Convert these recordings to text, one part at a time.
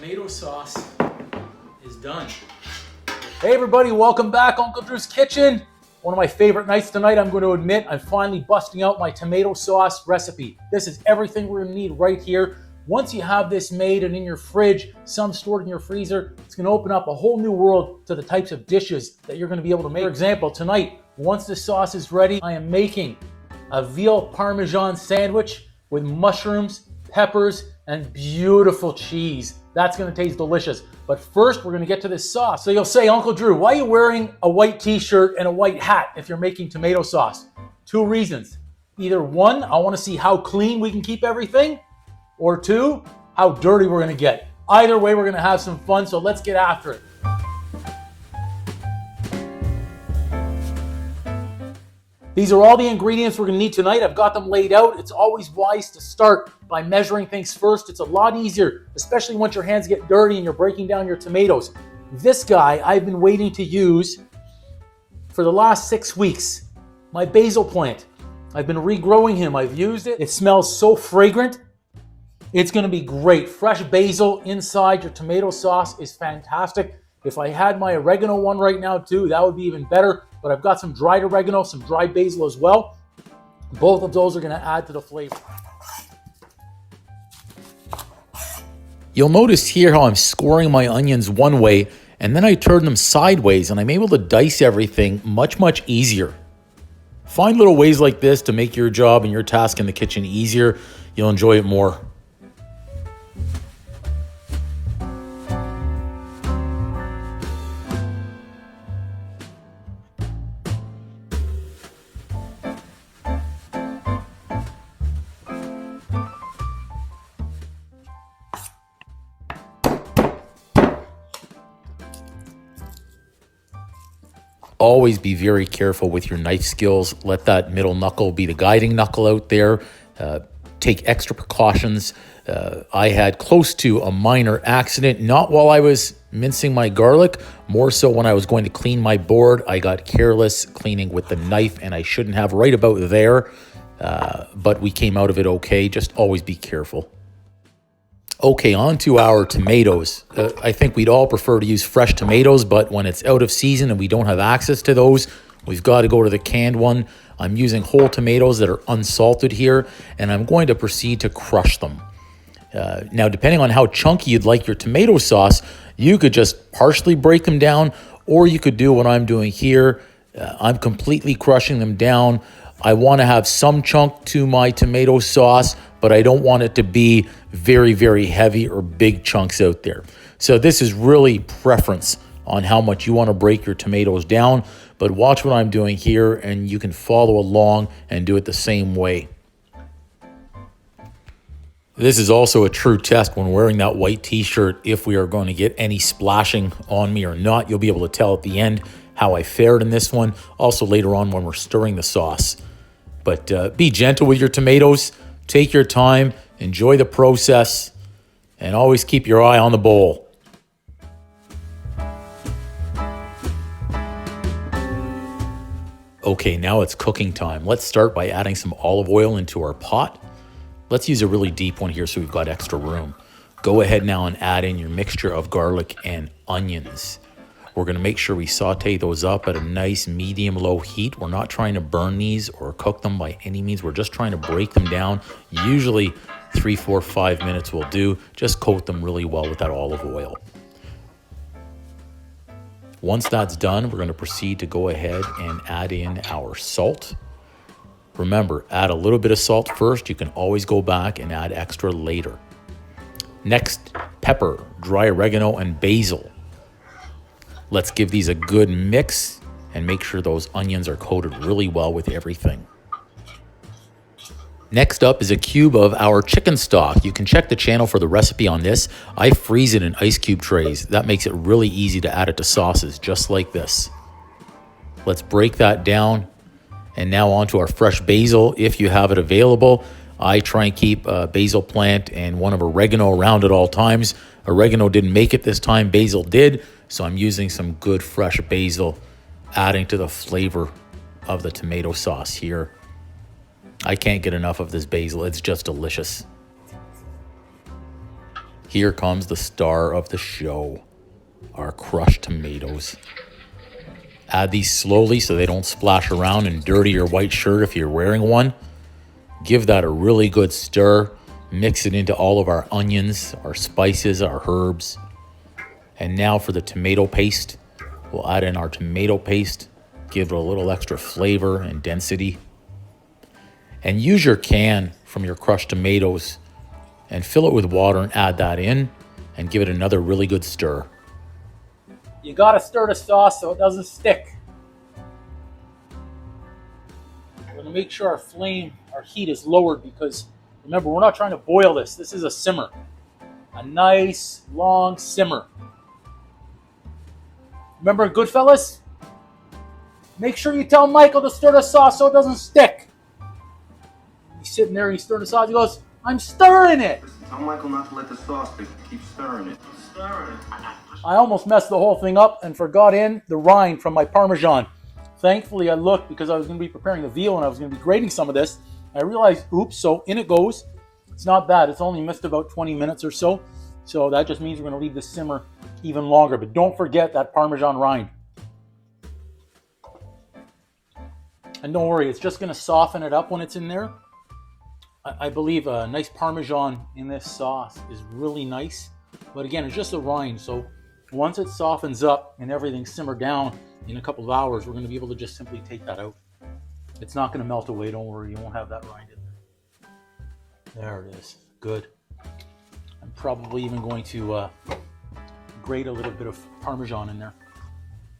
tomato sauce is done. Hey everybody, welcome back. Uncle Drew's Kitchen. One of my favorite nights tonight, I'm going to admit, I'm finally busting out my tomato sauce recipe. This is everything we're going to need right here. Once you have this made and in your fridge, some stored in your freezer, it's going to open up a whole new world to the types of dishes that you're going to be able to make. For example, tonight, once the sauce is ready, I am making a veal parmesan sandwich with mushrooms, peppers, and beautiful cheese. That's going to taste delicious. But first, we're going to get to this sauce. So you'll say, Uncle Drew, why are you wearing a white t-shirt and a white hat if you're making tomato sauce? Two reasons. Either one, I want to see how clean we can keep everything, or two, how dirty we're going to get. Either way, we're going to have some fun, so let's get after it. These are all the ingredients we're going to need tonight. I've got them laid out. It's always wise to start by measuring things first. It's a lot easier, especially once your hands get dirty and you're breaking down your tomatoes. This guy I've been waiting to use for the last 6 weeks. My basil plant. I've been regrowing him. I've used it. It smells so fragrant. It's going to be great. Fresh basil inside your tomato sauce is fantastic. If I had my oregano one right now too, that would be even better. But I've got some dried oregano, some dried basil as well. Both of those are going to add to the flavor. You'll notice here how I'm scoring my onions one way, and then I turn them sideways, and I'm able to dice everything much easier. Find little ways like this to make your job and your task in the kitchen easier. You'll enjoy it more. Always be very careful with your knife skills. Let that middle knuckle be the guiding knuckle out there. Take extra precautions. I had close to a minor accident, not while I was mincing my garlic, more so when I was going to clean my board. I got careless cleaning with the knife, and I shouldn't have right about there. But we came out of it okay. Just always be careful. Okay, on to our tomatoes. I think we'd all prefer to use fresh tomatoes, but when it's out of season and we don't have access to those, we've got to go to the canned one. I'm using whole tomatoes that are unsalted here, and I'm going to proceed to crush them. Now, depending on how chunky you'd like your tomato sauce, you could just partially break them down, or you could do what I'm doing here. I'm completely crushing them down. I want to have some chunk to my tomato sauce, but I don't want it to be very heavy or big chunks out there. So this is really preference on how much you want to break your tomatoes down, but watch what I'm doing here and you can follow along and do it the same way. This is also a true test when wearing that white t-shirt if we are going to get any splashing on me or not. You'll be able to tell at the end how I fared in this one. Also later on when we're stirring the sauce. But be gentle with your tomatoes. Take your time. Enjoy the process. And always keep your eye on the bowl. Okay, now it's cooking time. Let's start by adding some olive oil into our pot. Let's use a really deep one here so we've got extra room. Go ahead now and add in your mixture of garlic and onions. We're going to make sure we saute those up at a nice medium-low heat. We're not trying to burn these or cook them by any means. We're just trying to break them down. Usually 3, 4, 5 minutes will do. Just coat them really well with that olive oil. Once that's done, we're going to proceed to go ahead and add in our salt. Remember, add a little bit of salt first. You can always go back and add extra later. Next, pepper, dry oregano, and basil. Let's give these a good mix and make sure those onions are coated really well with everything. Next up is a cube of our chicken stock. You can check the channel for the recipe on this. I freeze it in ice cube trays. That makes it really easy to add it to sauces just like this. Let's break that down. And now on to our fresh basil if you have it available. I try and keep a basil plant and one of oregano around at all times. Oregano didn't make it this time, basil did. So I'm using some good fresh basil, adding to the flavor of the tomato sauce here. I can't get enough of this basil. It's just delicious. Here comes the star of the show, our crushed tomatoes. Add these slowly so they don't splash around and dirty your white shirt if you're wearing one. Give that a really good stir. Mix it into all of our onions, our spices, our herbs. And now for the tomato paste. We'll add in our tomato paste, give it a little extra flavor and density. And use your can from your crushed tomatoes and fill it with water and add that in and give it another really good stir. You gotta stir the sauce so it doesn't stick. We're gonna make sure our heat is lowered because remember, we're not trying to boil this. This is a simmer. A nice, long simmer. Remember Goodfellas? Make sure you tell Michael to stir the sauce so it doesn't stick. He's sitting there, he's stirring the sauce, he goes, I'm stirring it! Tell Michael not to let the sauce stick. Keep stirring it. Stir it. I almost messed the whole thing up and forgot in the rind from my Parmesan. Thankfully, I looked because I was going to be preparing the veal and I was going to be grating some of this. I realized, oops, so in it goes. It's not bad. It's only missed about 20 minutes or so. So that just means we're going to leave this simmer even longer. But don't forget that Parmesan rind. And don't worry, it's just going to soften it up when it's in there. I believe a nice Parmesan in this sauce is really nice. But again, it's just a rind. So once it softens up and everything simmered down in a couple of hours, we're going to be able to just simply take that out. It's not going to melt away. Don't worry. You won't have that rind in there. There it is. Good. I'm probably even going to grate a little bit of Parmesan in there.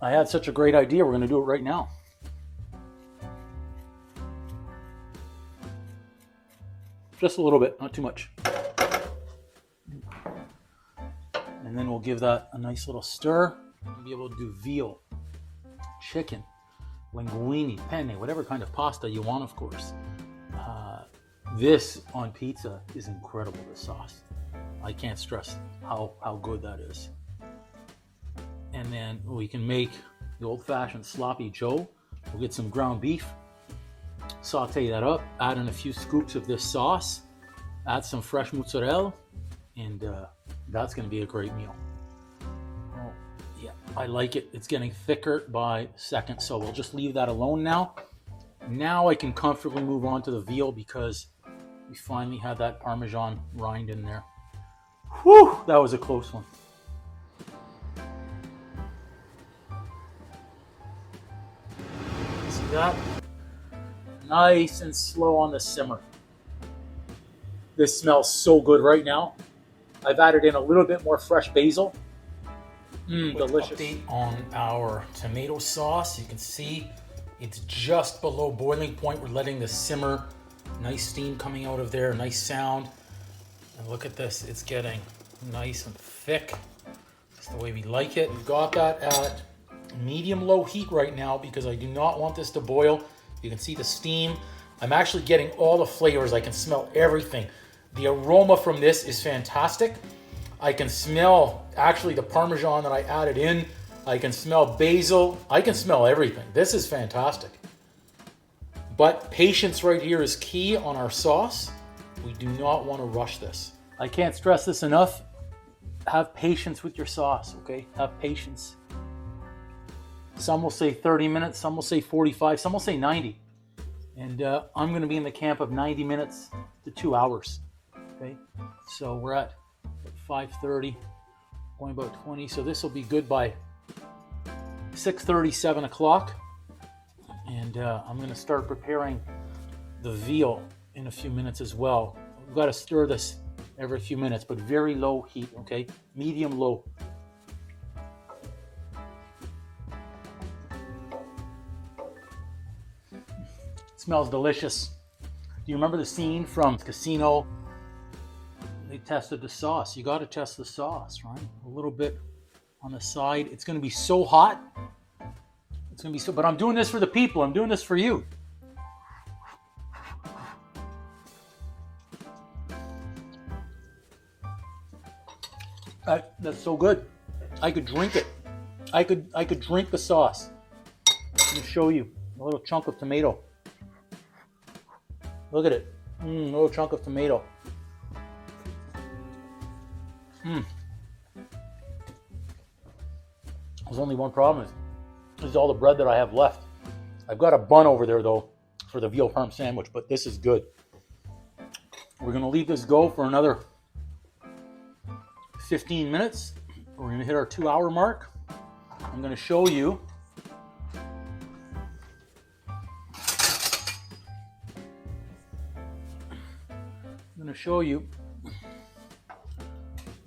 I had such a great idea. We're going to do it right now. Just a little bit, not too much. And then we'll give that a nice little stir. We'll be able to do veal, chicken, linguine, penne, whatever kind of pasta you want, of course. This on pizza is incredible, this sauce. I can't stress how good that is. And then we can make the old-fashioned sloppy joe. We'll get some ground beef, saute that up, add in a few scoops of this sauce, add some fresh mozzarella, and that's going to be a great meal. Oh, yeah, I like it. It's getting thicker by second, so we'll just leave that alone now. Now I can comfortably move on to the veal because we finally had that Parmesan rind in there. Whew, that was a close one. See that? Nice and slow on the simmer. This smells so good right now. I've added in a little bit more fresh basil. Delicious. Update on our tomato sauce. You can see it's just below boiling point. We're letting this simmer. Nice steam coming out of there, nice sound. And look at this, it's getting nice and thick. That's the way we like it. We've got that at medium-low heat right now because I do not want this to boil. You can see the steam. I'm actually getting all the flavors. I can smell everything. The aroma from this is fantastic. I can smell actually the Parmesan that I added in. I can smell basil. I can smell everything. This is fantastic. But patience right here is key on our sauce. We do not want to rush this. I can't stress this enough. Have patience with your sauce, okay? Have patience. Some will say 30 minutes, some will say 45, some will say 90. And I'm going to be in the camp of 90 minutes to 2 hours, okay? So we're at 5:30, going about 20. So this will be good by 6:30, 7 o'clock. And I'm going to start preparing the veal in a few minutes as well. We've got to stir this every few minutes, but very low heat, okay? Medium low. It smells delicious. Do you remember the scene from Casino? They tested the sauce. You got to test the sauce, right? A little bit on the side. It's going to be so hot. It's going to be so, but I'm doing this for the people. I'm doing this for you. That's so good. I could drink it. I could drink the sauce. Let me show you a little chunk of tomato. Look at it. A little chunk of tomato. There's only one problem is all the bread that I have left. I've got a bun over there though for the veal parm sandwich, but this is good. We're gonna leave this go for another 15 minutes. We're gonna hit our 2-hour mark. I'm gonna show you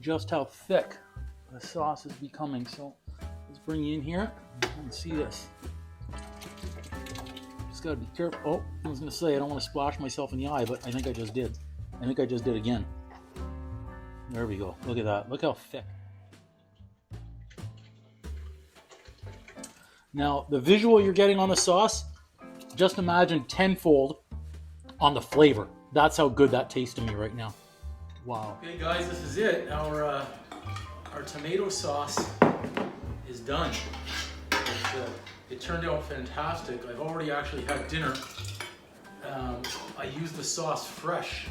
just how thick the sauce is becoming. So let's bring you in here and see this. Just gotta be careful. Oh, I was gonna say I don't want to splash myself in the eye, but I think I just did. I think I just did again. There we go. Look at that. Look how thick. Now, the visual you're getting on the sauce, just imagine tenfold on the flavor. That's how good that tastes to me right now. Wow. Okay, guys, this is it. Our tomato sauce is done. It turned out fantastic. I've already actually had dinner. I used the sauce fresh,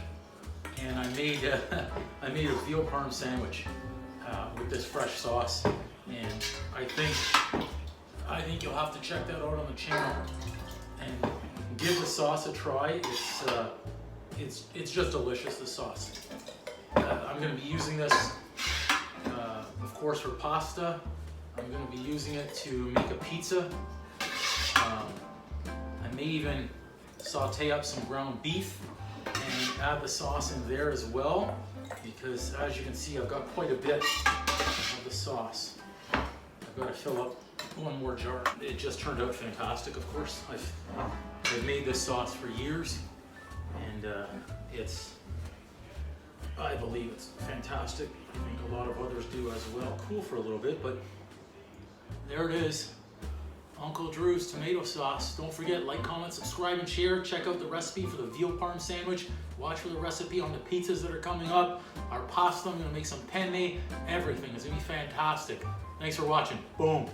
and I made I made a veal parm sandwich with this fresh sauce. And I think you'll have to check that out on the channel and give the sauce a try. It's just delicious, the sauce. I'm going to be using this, of course, for pasta. I'm going to be using it to make a pizza. I may even saute up some ground beef and add the sauce in there as well, because as you can see, I've got quite a bit of the sauce. I've got to fill up one more jar. It just turned out fantastic, of course. I've made this sauce for years, and I believe it's fantastic. I think a lot of others do as well. Cool for a little bit, but there it is. Uncle Drew's tomato sauce. Don't forget, like, comment, subscribe, and share. Check out the recipe for the veal parm sandwich. Watch for the recipe on the pizzas that are coming up. Our pasta, I'm gonna make some penne. Everything is gonna be fantastic. Thanks for watching. Boom.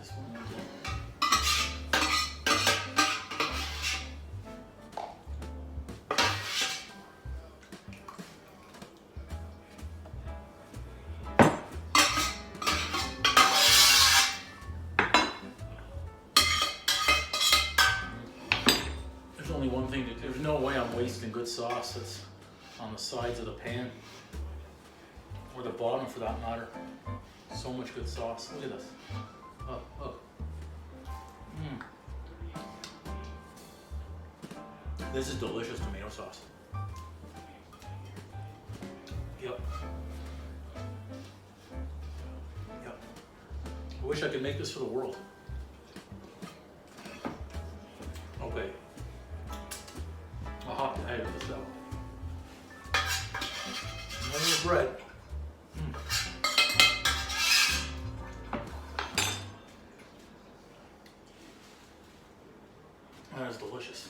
There's only one thing to do. There's no way I'm wasting good sauce that's on the sides of the pan, or the bottom for that matter. So much good sauce. Look at this. Oh. This is delicious tomato sauce. Yep. I wish I could make this for the world. Okay. I'll have to edit this out. No more bread. That is delicious.